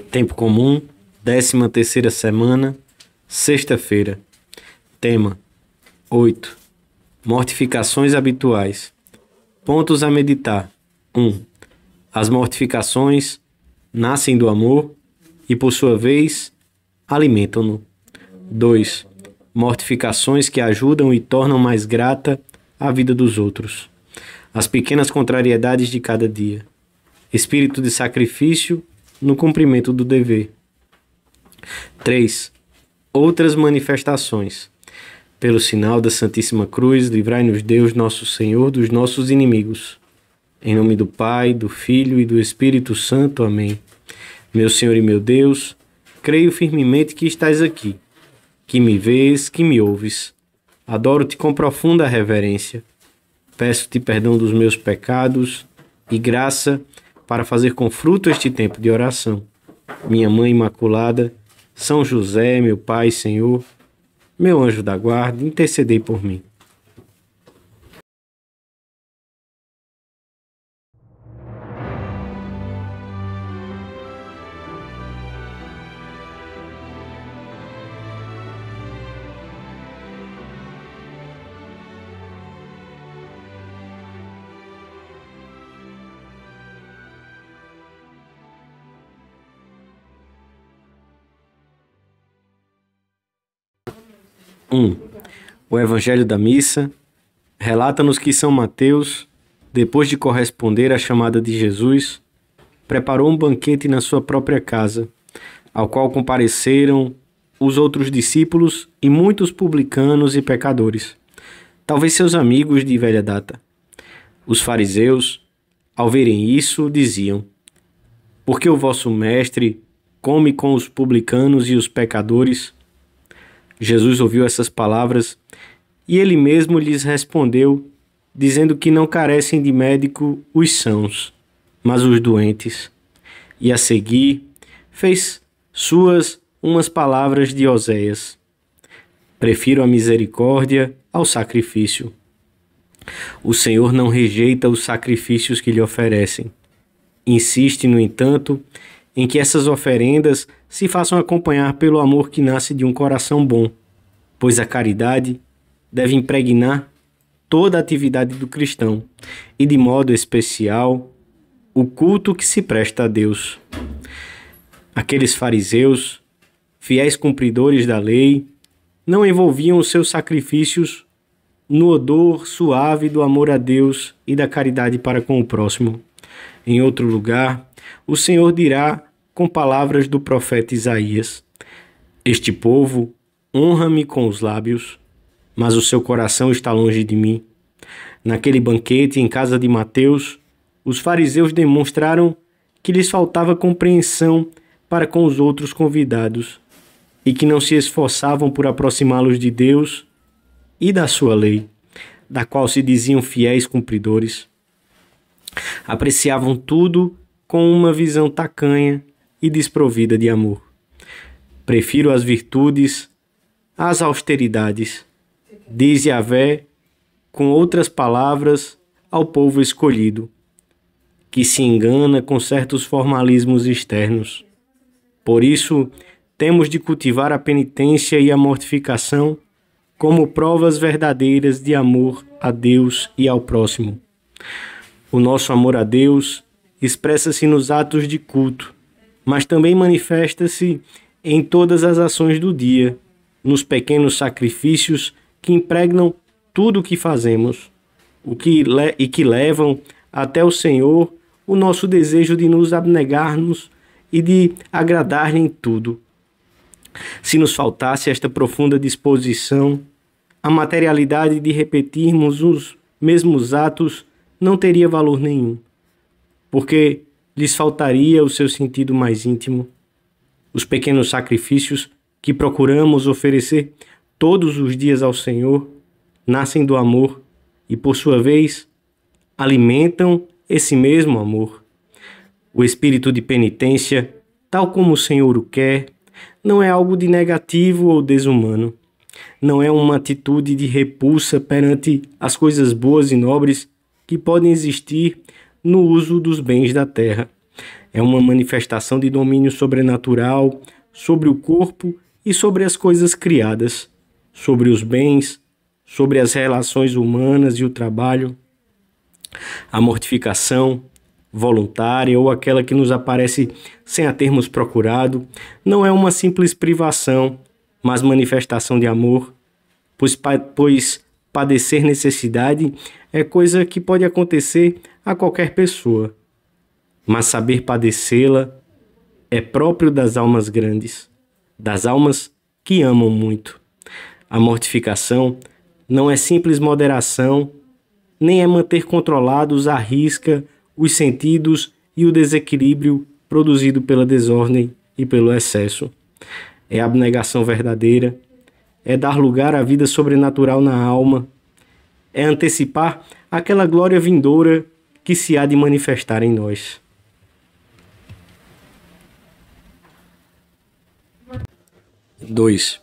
Tempo comum, 13ª semana, sexta-feira. Tema: 8. Mortificações habituais. Pontos a meditar. 1. As mortificações nascem do amor e, por sua vez, alimentam-no. 2. Mortificações que ajudam e tornam mais grata a vida dos outros. As pequenas contrariedades de cada dia. Espírito de sacrifício no cumprimento do dever. 3. Outras manifestações. Pelo sinal da Santíssima Cruz, livrai-nos Deus, nosso Senhor, dos nossos inimigos. Em nome do Pai, do Filho e do Espírito Santo. Amém. Meu Senhor e meu Deus, creio firmemente que estás aqui, que me vês, que me ouves. Adoro-te com profunda reverência. Peço-te perdão dos meus pecados e graça para fazer com fruto este tempo de oração. Minha Mãe Imaculada, São José, meu Pai, Senhor, meu anjo da guarda, intercedei por mim. O Evangelho da Missa relata-nos que São Mateus, depois de corresponder à chamada de Jesus, preparou um banquete na sua própria casa, ao qual compareceram os outros discípulos e muitos publicanos e pecadores, talvez seus amigos de velha data. Os fariseus, ao verem isso, diziam: "Por que o vosso mestre come com os publicanos e os pecadores?" Jesus ouviu essas palavras e ele mesmo lhes respondeu, dizendo que não carecem de médico os sãos, mas os doentes. E a seguir fez suas umas palavras de Oséias: "Prefiro a misericórdia ao sacrifício." O Senhor não rejeita os sacrifícios que lhe oferecem. Insiste, no entanto, em que essas oferendas se façam acompanhar pelo amor que nasce de um coração bom, pois a caridade deve impregnar toda a atividade do cristão e, de modo especial, o culto que se presta a Deus. Aqueles fariseus, fiéis cumpridores da lei, não envolviam os seus sacrifícios no odor suave do amor a Deus e da caridade para com o próximo. Em outro lugar, o Senhor dirá com palavras do profeta Isaías: "Este povo honra-me com os lábios, mas o seu coração está longe de mim." Naquele banquete em casa de Mateus, os fariseus demonstraram que lhes faltava compreensão para com os outros convidados e que não se esforçavam por aproximá-los de Deus e da sua lei, da qual se diziam fiéis cumpridores. Apreciavam tudo com uma visão tacanha e desprovida de amor. "Prefiro as virtudes às austeridades", diz Yahvé, com outras palavras, ao povo escolhido, que se engana com certos formalismos externos. Por isso, temos de cultivar a penitência e a mortificação como provas verdadeiras de amor a Deus e ao próximo. O nosso amor a Deus expressa-se nos atos de culto, mas também manifesta-se em todas as ações do dia, nos pequenos sacrifícios que impregnam tudo o que fazemos, e que levam até o Senhor o nosso desejo de nos abnegarmos e de agradar-lhe em tudo. Se nos faltasse esta profunda disposição, a materialidade de repetirmos os mesmos atos não teria valor nenhum, porque lhes faltaria o seu sentido mais íntimo. Os pequenos sacrifícios que procuramos oferecer todos os dias ao Senhor nascem do amor e, por sua vez, alimentam esse mesmo amor. O espírito de penitência, tal como o Senhor o quer, não é algo de negativo ou desumano. Não é uma atitude de repulsa perante as coisas boas e nobres que podem existir no uso dos bens da terra. É uma manifestação de domínio sobrenatural sobre o corpo e sobre as coisas criadas, sobre os bens, sobre as relações humanas e o trabalho. A mortificação voluntária ou aquela que nos aparece sem a termos procurado não é uma simples privação, mas manifestação de amor, pois padecer necessidade é coisa que pode acontecer a qualquer pessoa, mas saber padecê-la é próprio das almas grandes, das almas que amam muito. A mortificação não é simples moderação, nem é manter controlados à risca os sentidos e o desequilíbrio produzido pela desordem e pelo excesso. É abnegação verdadeira, é dar lugar à vida sobrenatural na alma, é antecipar aquela glória vindoura que se há de manifestar em nós. 2.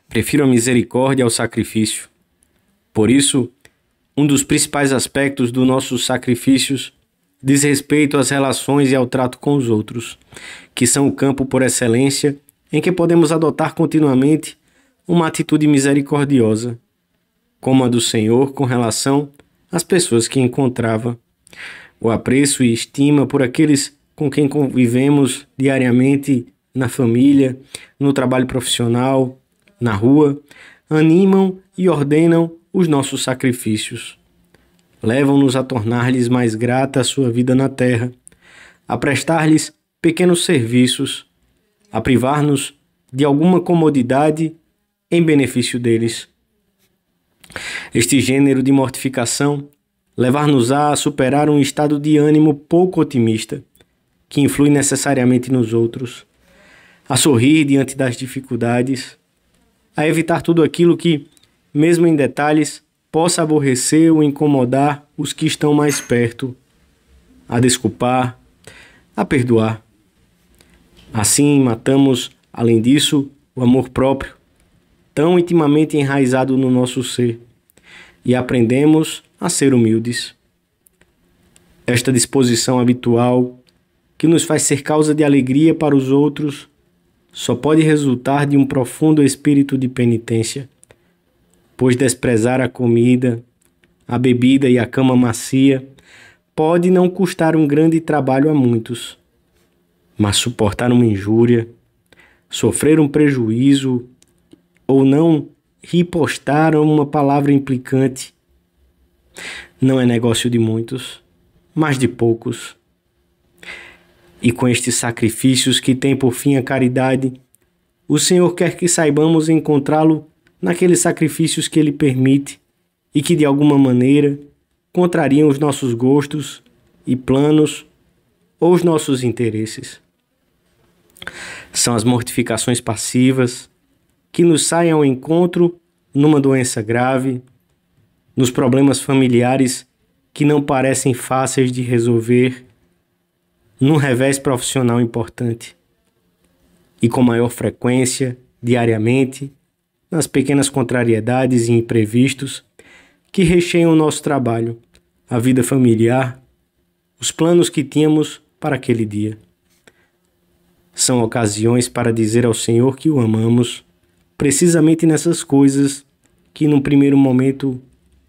Prefiro a misericórdia ao sacrifício. Por isso, um dos principais aspectos dos nossos sacrifícios diz respeito às relações e ao trato com os outros, que são o campo por excelência em que podemos adotar continuamente uma atitude misericordiosa, como a do Senhor com relação às pessoas que encontrava. O apreço e estima por aqueles com quem convivemos diariamente na família, no trabalho profissional, na rua, animam e ordenam os nossos sacrifícios. Levam-nos a tornar-lhes mais grata a sua vida na terra, a prestar-lhes pequenos serviços, a privar-nos de alguma comodidade em benefício deles. Este gênero de mortificação levar-nos-á a superar um estado de ânimo pouco otimista, que influi necessariamente nos outros, a sorrir diante das dificuldades, a evitar tudo aquilo que, mesmo em detalhes, possa aborrecer ou incomodar os que estão mais perto, a desculpar, a perdoar. Assim matamos, além disso, o amor próprio, tão intimamente enraizado no nosso ser, e aprendemos a ser humildes. Esta disposição habitual, que nos faz ser causa de alegria para os outros, só pode resultar de um profundo espírito de penitência, pois desprezar a comida, a bebida e a cama macia pode não custar um grande trabalho a muitos, mas suportar uma injúria, sofrer um prejuízo ou não ripostar a uma palavra implicante não é negócio de muitos, mas de poucos. E com estes sacrifícios que têm por fim a caridade, o Senhor quer que saibamos encontrá-lo naqueles sacrifícios que Ele permite e que de alguma maneira contrariam os nossos gostos e planos ou os nossos interesses. São as mortificações passivas que nos saem ao encontro numa doença grave, nos problemas familiares que não parecem fáceis de resolver, num revés profissional importante e com maior frequência, diariamente, nas pequenas contrariedades e imprevistos que recheiam o nosso trabalho, a vida familiar, os planos que tínhamos para aquele dia. São ocasiões para dizer ao Senhor que o amamos, precisamente nessas coisas que num primeiro momento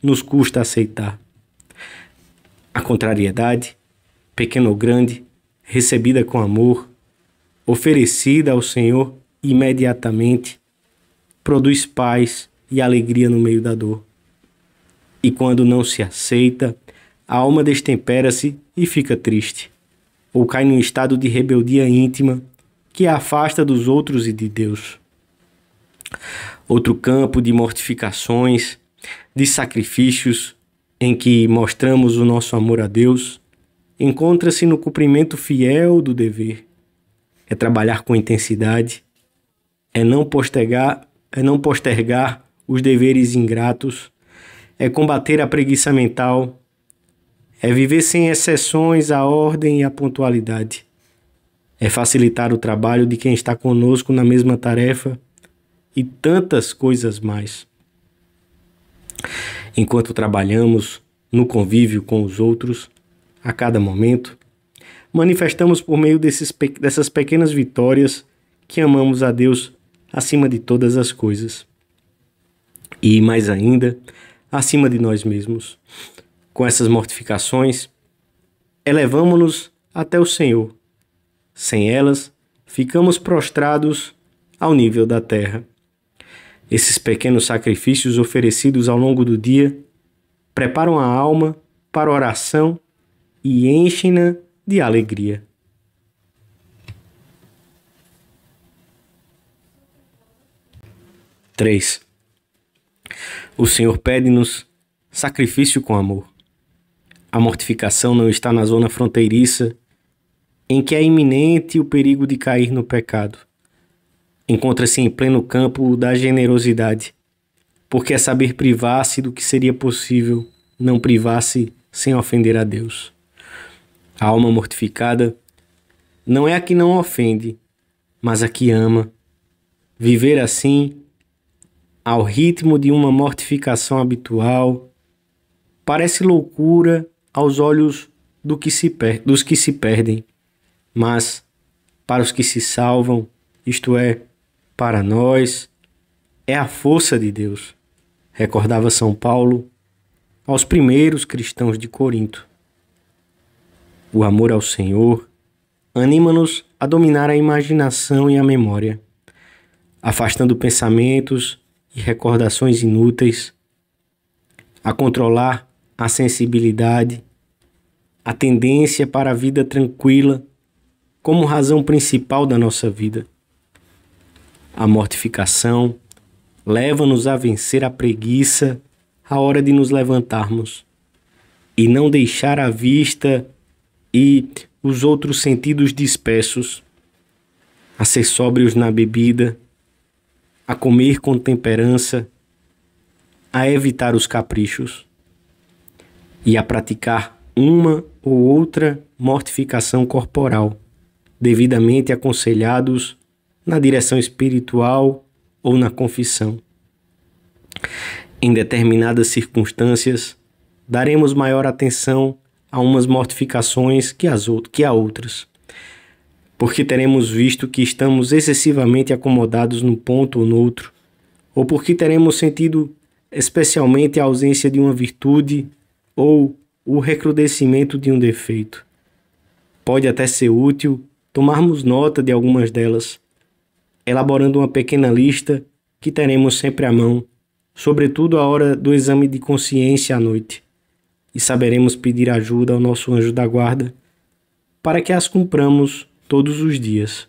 nos custa aceitar. A contrariedade, pequena ou grande, recebida com amor, oferecida ao Senhor imediatamente, produz paz e alegria no meio da dor. E quando não se aceita, a alma destempera-se e fica triste, ou cai num estado de rebeldia íntima que a afasta dos outros e de Deus. Outro campo de mortificações, de sacrifícios em que mostramos o nosso amor a Deus, encontra-se no cumprimento fiel do dever. É trabalhar com intensidade, é não postergar os deveres ingratos, é combater a preguiça mental, é viver sem exceções a ordem e a pontualidade, é facilitar o trabalho de quem está conosco na mesma tarefa e tantas coisas mais. Enquanto trabalhamos no convívio com os outros, a cada momento, manifestamos por meio dessas pequenas vitórias que amamos a Deus acima de todas as coisas. E, mais ainda, acima de nós mesmos. Com essas mortificações, elevamo-nos até o Senhor. Sem elas, ficamos prostrados ao nível da terra. Esses pequenos sacrifícios oferecidos ao longo do dia preparam a alma para a oração e enchem-na de alegria. Três. O Senhor pede-nos sacrifício com amor. A mortificação não está na zona fronteiriça em que é iminente o perigo de cair no pecado. Encontra-se em pleno campo da generosidade, porque é saber privar-se do que seria possível não privar-se sem ofender a Deus. A alma mortificada não é a que não ofende, mas a que ama. Viver assim, ao ritmo de uma mortificação habitual, parece loucura aos olhos dos que se perdem, mas para os que se salvam, isto é, para nós, é a força de Deus, recordava São Paulo aos primeiros cristãos de Corinto. O amor ao Senhor anima-nos a dominar a imaginação e a memória, afastando pensamentos e recordações inúteis, a controlar a sensibilidade, a tendência para a vida tranquila como razão principal da nossa vida. A mortificação leva-nos a vencer a preguiça à hora de nos levantarmos e não deixar a vista e os outros sentidos dispersos, a ser sóbrios na bebida, a comer com temperança, a evitar os caprichos e a praticar uma ou outra mortificação corporal, devidamente aconselhados na direção espiritual ou na confissão. Em determinadas circunstâncias, daremos maior atenção a umas mortificações que a outras, porque teremos visto que estamos excessivamente acomodados num ponto ou noutro, ou porque teremos sentido especialmente a ausência de uma virtude ou o recrudescimento de um defeito. Pode até ser útil tomarmos nota de algumas delas, elaborando uma pequena lista que teremos sempre à mão, sobretudo à hora do exame de consciência à noite, e saberemos pedir ajuda ao nosso anjo da guarda para que as cumpramos todos os dias.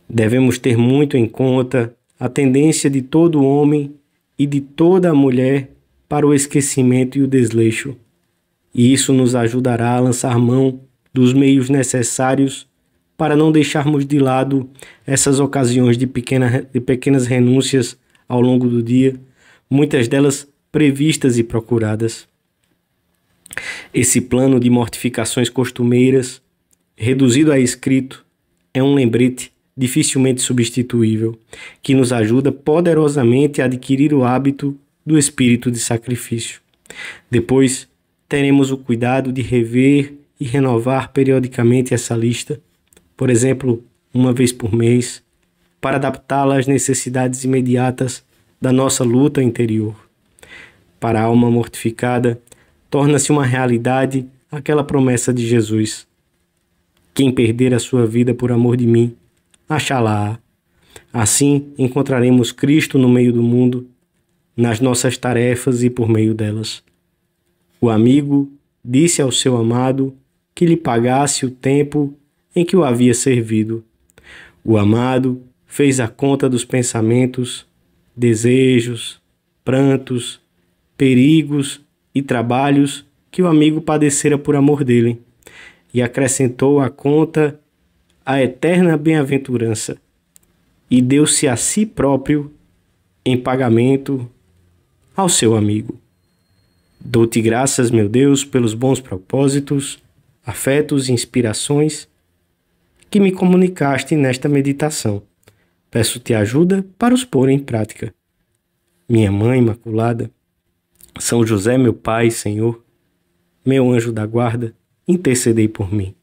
Devemos ter muito em conta a tendência de todo homem e de toda mulher para o esquecimento e o desleixo, e isso nos ajudará a lançar mão dos meios necessários para não deixarmos de lado essas ocasiões de pequenas renúncias ao longo do dia, muitas delas previstas e procuradas. Esse plano de mortificações costumeiras, reduzido a escrito, é um lembrete dificilmente substituível, que nos ajuda poderosamente a adquirir o hábito do espírito de sacrifício. Depois, teremos o cuidado de rever e renovar periodicamente essa lista, por exemplo, uma vez por mês, para adaptá-la às necessidades imediatas da nossa luta interior. Para a alma mortificada, torna-se uma realidade aquela promessa de Jesus: quem perder a sua vida por amor de mim, achá-la-á. Assim encontraremos Cristo no meio do mundo, nas nossas tarefas e por meio delas. O amigo disse ao seu amado que lhe pagasse o tempo em que o havia servido. O amado fez a conta dos pensamentos, desejos, prantos, perigos e trabalhos que o amigo padecera por amor dele, e acrescentou à conta a eterna bem-aventurança, e deu-se a si próprio em pagamento ao seu amigo. Dou-te graças, meu Deus, pelos bons propósitos, afetos e inspirações que me comunicaste nesta meditação. Peço-te ajuda para os pôr em prática. Minha Mãe Imaculada, São José, meu Pai, Senhor, meu anjo da guarda, intercedei por mim.